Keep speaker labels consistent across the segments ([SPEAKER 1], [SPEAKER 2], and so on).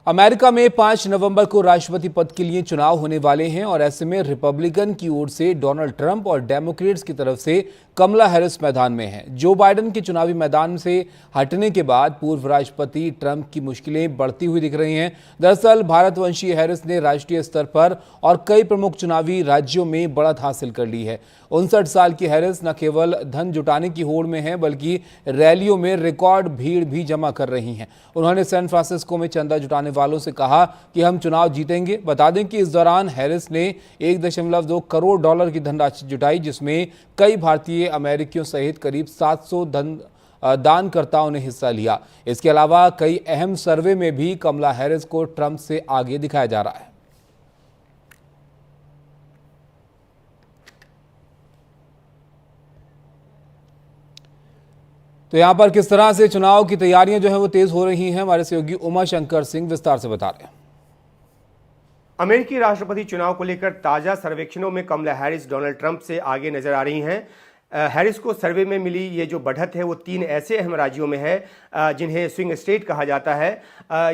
[SPEAKER 1] America में 5 नवंबर को राष्ट्रपति पद के लिए चुनाव होने वाले हैं और ऐसे में रिपब्लिकन की ओर से डोनाल्ड ट्रंप और डेमोक्रेट्स की तरफ से कमला हैरिस मैदान में हैं। जो बाइडेन के चुनावी मैदान से हटने के बाद पूर्व राष्ट्रपति ट्रंप की मुश्किलें बढ़ती हुई दिख रही हैं। दरअसल भारतवंशी हैरिस ने राष्ट्रीय स्तर पर और कई प्रमुख चुनावी राज्यों में बढ़त हासिल कर ली है। 59 साल की हैरिस न केवल धन जुटाने की होड़ में है बल्कि रैलियों में रिकॉर्ड भीड़ भी जमा कर रही हैं। उन्होंने सैन फ्रांसिस्को में चंदा जुटाने वालों से कहा कि हम चुनाव जीतेंगे। बता दें कि इस दौरान हैरिस ने 1.2 करोड़ डॉलर की धनराशि जुटाई, जिसमें कई भारतीय अमेरिकियों सहित करीब 700 दानकर्ताओं ने हिस्सा लिया। इसके अलावा कई अहम सर्वे में भी कमला हैरिस को ट्रंप से आगे दिखाया जा रहा है। तो यहां पर किस तरह से चुनाव की तैयारियां जो है वो तेज हो रही हैं, हमारे सहयोगी उमा शंकर सिंह विस्तार से बता रहे हैं।
[SPEAKER 2] अमेरिकी राष्ट्रपति चुनाव को लेकर ताजा सर्वेक्षणों में कमला हैरिस डोनाल्ड ट्रंप से आगे नजर आ रही हैं। हैरिस को सर्वे में मिली ये जो बढ़त है वो 3 ऐसे अहम राज्यों में है जिन्हें स्विंग स्टेट कहा जाता है।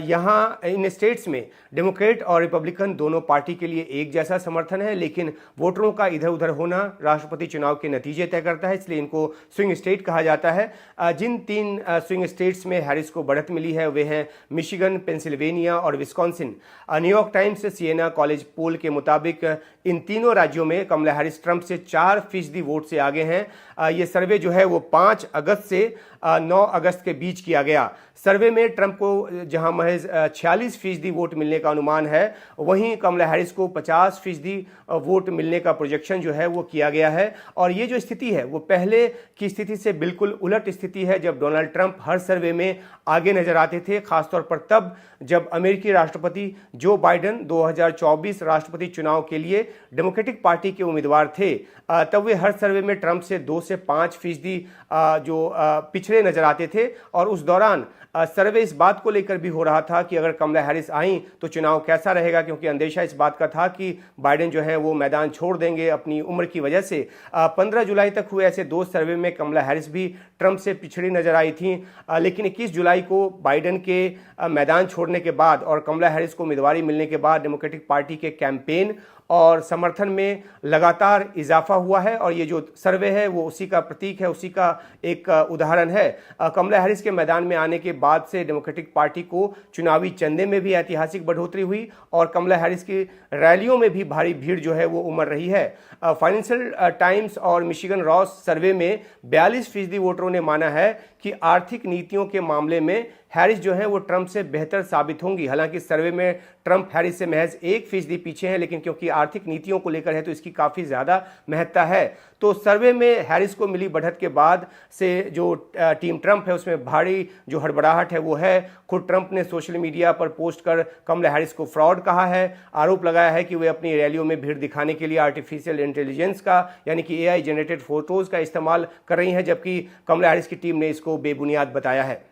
[SPEAKER 2] यहाँ इन स्टेट्स में डेमोक्रेट और रिपब्लिकन दोनों पार्टी के लिए एक जैसा समर्थन है, लेकिन वोटरों का इधर उधर होना राष्ट्रपति चुनाव के नतीजे तय करता है, इसलिए इनको स्विंग स्टेट कहा जाता है। जिन 3 स्विंग स्टेट्स में हैरिस को बढ़त मिली है वे हैं मिशिगन, पेंसिल्वेनिया और Wisconsin. New York Times Siena college poll के मुताबिक इन तीनों राज्यों में कमला हैरिस ट्रंप से 4% वोट से आगे हैं। ये सर्वे जो है वो 5 अगस्त से 9 अगस्त के बीच किया गया। सर्वे में ट्रंप को जहां महज 46% वोट मिलने का अनुमान है, वहीं कमला हैरिस को 50% वोट मिलने का प्रोजेक्शन जो है वो किया गया है। और ये जो स्थिति है वो पहले की स्थिति से बिल्कुल उलट स्थिति है, जब डोनाल्ड ट्रंप हर सर्वे में आगे नजर आते थे, खासतौर पर तब जब अमेरिकी राष्ट्रपति जो बाइडेन 2024 राष्ट्रपति चुनाव के लिए डेमोक्रेटिक पार्टी के उम्मीदवार थे, तब वे हर सर्वे में ट्रंप से 2 से 5% जो पिछड़े नजर आते थे। और उस दौरान सर्वे इस बात को लेकर भी हो रहा था कि अगर कमला हैरिस आई तो चुनाव कैसा रहेगा, क्योंकि अंदेशा इस बात का था कि बाइडेन जो है वो मैदान छोड़ देंगे अपनी उम्र की वजह से। 15 जुलाई तक हुए ऐसे 2 सर्वे में कमला हैरिस भी ट्रंप से पिछड़ी नजर आई थी, लेकिन 21 जुलाई को बाइडेन के मैदान छोड़ने के बाद और कमला हैरिस को उम्मीदवारी मिलने के बाद डेमोक्रेटिक पार्टी के कैंपेन और समर्थन में लगातार इजाफा हुआ है। और ये जो सर्वे है वो उसी का प्रतीक है, उसी का एक उदाहरण है। कमला हैरिस के मैदान में आने के बाद से डेमोक्रेटिक पार्टी को चुनावी चंदे में भी ऐतिहासिक बढ़ोतरी हुई और कमला हैरिस की रैलियों में भी भारी भीड़ जो है वो उमड़ रही है। फाइनेंशियल टाइम्स और मिशिगन रॉस सर्वे में 42% वोटरों ने माना है कि आर्थिक नीतियों के मामले में हैरिस जो है वो ट्रंप से बेहतर साबित होंगी। हालांकि सर्वे में ट्रंप हैरिस से महज 1% पीछे हैं, लेकिन क्योंकि आर्थिक नीतियों को लेकर है तो इसकी काफ़ी ज़्यादा महत्ता है। तो सर्वे में हैरिस को मिली बढ़त के बाद से जो टीम ट्रंप है उसमें भारी जो हड़बड़ाहट है वो है। खुद ट्रंप ने सोशल मीडिया पर पोस्ट कर कमला हैरिस को फ्रॉड कहा है, आरोप लगाया है कि वे अपनी रैलियों में भीड़ दिखाने के लिए आर्टिफिशियल इंटेलिजेंस का यानी कि AI जनरेटेड फोटोज़ का इस्तेमाल कर रही हैं, जबकि कमला हैरिस की टीम ने इसको बेबुनियाद बताया है।